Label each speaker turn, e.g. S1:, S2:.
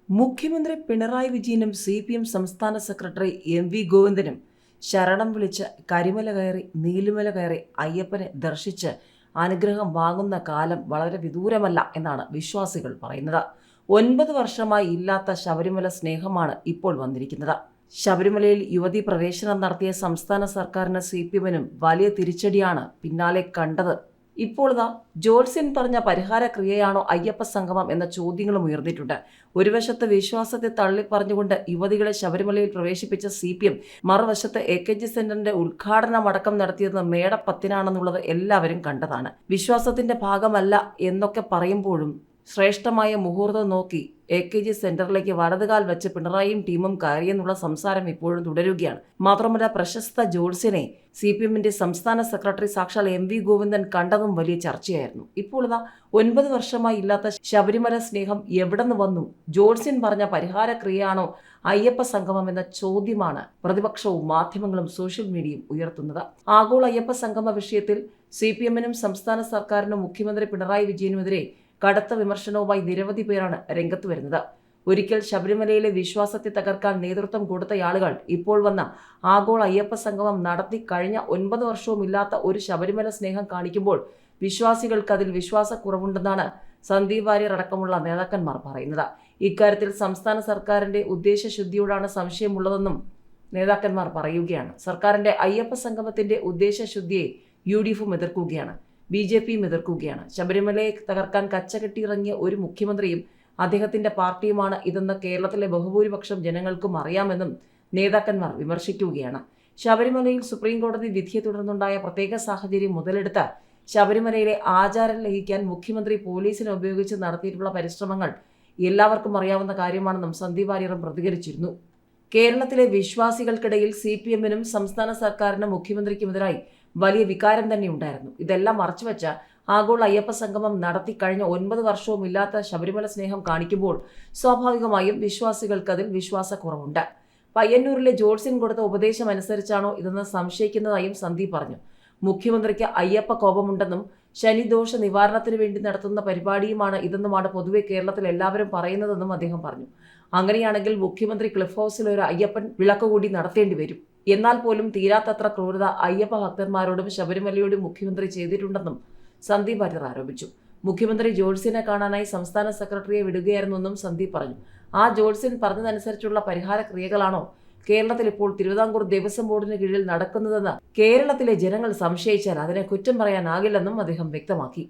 S1: മുഖ്യമന്ത്രി പിണറായി വിജയനും CPM സംസ്ഥാന സെക്രട്ടറി MV ഗോവിന്ദനും ശരണം വിളിച്ച് കരിമല കയറി നീലിമല കയറി അയ്യപ്പനെ ദർശിച്ച് അനുഗ്രഹം വാങ്ങുന്ന കാലം വളരെ വിദൂരമല്ല എന്നാണ് വിശ്വാസികൾ പറയുന്നത്. 9 വർഷമായി ഇല്ലാത്ത ശബരിമല സ്നേഹമാണ് ഇപ്പോൾ വന്നിരിക്കുന്നത്. ശബരിമലയിൽ യുവതീ പ്രവേശനം നടത്തിയ സംസ്ഥാന സർക്കാരിന് CPMനും വലിയ തിരിച്ചടിയാണ് പിന്നാലെ കണ്ടത്. ഇപ്പോൾ ജോത്സ്യൻ പറഞ്ഞ പരിഹാര ക്രിയയാണോ അയ്യപ്പ സംഗമം എന്ന ചോദ്യങ്ങളും ഉയർന്നിട്ടുണ്ട്. ഒരു വശത്ത് വിശ്വാസത്തെ തള്ളിപ്പറഞ്ഞുകൊണ്ട് യുവതികളെ ശബരിമലയിൽ പ്രവേശിപ്പിച്ച CPM, മറുവശത്ത് AKG സെന്ററിന്റെ ഉദ്ഘാടനമടക്കം നടത്തിയത് മേട 10-നാണെന്നുള്ളത് എല്ലാവരും കണ്ടതാണ്. വിശ്വാസത്തിന്റെ ഭാഗമല്ല എന്നൊക്കെ പറയുമ്പോഴും ശ്രേഷ്ഠമായ മുഹൂർത്തം നോക്കി AKG സെന്ററിലേക്ക് വലതുകാൽ വെച്ച് പിണറായിയും ടീമും കയറിയെന്നുള്ള സംസാരം ഇപ്പോഴും തുടരുകയാണ്. മാത്രമല്ല, പ്രശസ്ത ജോത്സ്യനെ CPMന്റെ സംസ്ഥാന സെക്രട്ടറി സാക്ഷാൽ MV ഗോവിന്ദൻ കണ്ടതും വലിയ ചർച്ചയായിരുന്നു. ഇപ്പോൾ 9 വർഷമായി ഇല്ലാത്ത ശബരിമല സ്നേഹം എവിടെ നിന്ന് വന്നു? ജോത്സ്യൻ പറഞ്ഞ പരിഹാര ക്രിയയാണോ അയ്യപ്പ സംഗമം എന്ന ചോദ്യമാണ് പ്രതിപക്ഷവും മാധ്യമങ്ങളും സോഷ്യൽ മീഡിയയും ഉയർത്തുന്നത്. ആഗോള അയ്യപ്പ സംഗമ വിഷയത്തിൽ CPMനും സംസ്ഥാന സർക്കാരിനും മുഖ്യമന്ത്രി പിണറായി വിജയനുമെതിരെ കടുത്ത വിമർശനവുമായി നിരവധി പേരാണ് രംഗത്ത് വരുന്നത്. ഒരിക്കൽ ശബരിമലയിലെ വിശ്വാസത്തെ തകർക്കാൻ നേതൃത്വം കൊടുത്തയാളുകൾ ഇപ്പോൾ വന്ന ആഗോള അയ്യപ്പ സംഗമം നടത്തി കഴിഞ്ഞ 9 വർഷവും ഇല്ലാത്ത ഒരു ശബരിമല സ്നേഹം കാണിക്കുമ്പോൾ വിശ്വാസികൾക്ക് അതിൽ വിശ്വാസക്കുറവുണ്ടെന്നാണ് സന്ദീപ് വാര്യർ അടക്കമുള്ള നേതാക്കന്മാർ പറയുന്നത്. ഇക്കാര്യത്തിൽ സംസ്ഥാന സർക്കാരിന്റെ ഉദ്ദേശശുദ്ധിയോടാണ് സംശയമുള്ളതെന്നും നേതാക്കന്മാർ പറയുകയാണ്. സർക്കാരിന്റെ അയ്യപ്പ സംഗമത്തിന്റെ ഉദ്ദേശശുദ്ധിയെ UDFും എതിർക്കുകയാണ്, BJPയും എതിർക്കുകയാണ്. ശബരിമലയെ തകർക്കാൻ കച്ചകെട്ടിയിറങ്ങിയ ഒരു മുഖ്യമന്ത്രിയും അദ്ദേഹത്തിന്റെ പാർട്ടിയുമാണ് ഇതെന്ന് കേരളത്തിലെ ബഹുഭൂരിപക്ഷം ജനങ്ങൾക്കും അറിയാമെന്നും നേതാക്കന്മാർ വിമർശിക്കുകയാണ്. ശബരിമലയിൽ സുപ്രീം കോടതി വിധിയെ തുടർന്നുണ്ടായ പ്രത്യേക സാഹചര്യം മുതലെടുത്ത് ശബരിമലയിലെ ആചാരം ലംഘിക്കാൻ മുഖ്യമന്ത്രി പോലീസിനെ ഉപയോഗിച്ച് നടത്തിയിട്ടുള്ള പരിശ്രമങ്ങൾ എല്ലാവർക്കും അറിയാവുന്ന കാര്യമാണെന്നും സന്ദീപ് വാര്യറും പ്രതികരിച്ചിരുന്നു. കേരളത്തിലെ വിശ്വാസികൾക്കിടയിൽ CPMനും സംസ്ഥാന സർക്കാരിനും മുഖ്യമന്ത്രിക്കുമെതിരായി വലിയ വികാരം തന്നെ ഉണ്ടായിരുന്നു. ഇതെല്ലാം മറച്ചുവെച്ച ആഗോള അയ്യപ്പ സംഗമം നടത്തി കഴിഞ്ഞ 9 വർഷവും ഇല്ലാത്ത ശബരിമല സ്നേഹം കാണിക്കുമ്പോൾ സ്വാഭാവികമായും വിശ്വാസികൾക്ക് അതിൽ വിശ്വാസക്കുറവുണ്ട്. പയ്യന്നൂരിലെ ജോത്സ്യൻ കൊടുത്ത ഉപദേശം അനുസരിച്ചാണോ ഇതെന്ന് സംശയിക്കുന്നതായും സന്ദീപ് പറഞ്ഞു. മുഖ്യമന്ത്രിക്ക് അയ്യപ്പ കോപമുണ്ടെന്നും ശനിദോഷ നിവാരണത്തിന് വേണ്ടി നടത്തുന്ന പരിപാടിയുമാണ് ഇതെന്നുമാണ് പൊതുവെ കേരളത്തിൽ എല്ലാവരും പറയുന്നതെന്നും അദ്ദേഹം പറഞ്ഞു. അങ്ങനെയാണെങ്കിൽ മുഖ്യമന്ത്രി ക്ലിഫ് ഹൗസിൽ ഒരു അയ്യപ്പൻ വിളക്ക് കൂടി നടത്തേണ്ടി വരും. എന്നാൽ പോലും തീരാത്തത്ര ക്രൂരത അയ്യപ്പ ഭക്തന്മാരോടും ശബരിമലയോടും മുഖ്യമന്ത്രി ചെയ്തിട്ടുണ്ടെന്നും സന്ദീപ് വാര്യർ ആരോപിച്ചു. മുഖ്യമന്ത്രി ജോത്സ്യനെ കാണാനായി സംസ്ഥാന സെക്രട്ടറിയെ വിടുകയായിരുന്നെന്നും സന്ദീപ് പറഞ്ഞു. ആ ജോത്സ്യൻ പറഞ്ഞതനുസരിച്ചുള്ള പരിഹാര ക്രിയകളാണോ കേരളത്തിൽ ഇപ്പോൾ തിരുവിതാംകൂർ ദേവസ്വം ബോർഡിന് കീഴിൽ നടക്കുന്നതെന്ന് കേരളത്തിലെ ജനങ്ങൾ സംശയിച്ചാൽ അതിനെ കുറ്റം പറയാനാകില്ലെന്നും അദ്ദേഹം വ്യക്തമാക്കി.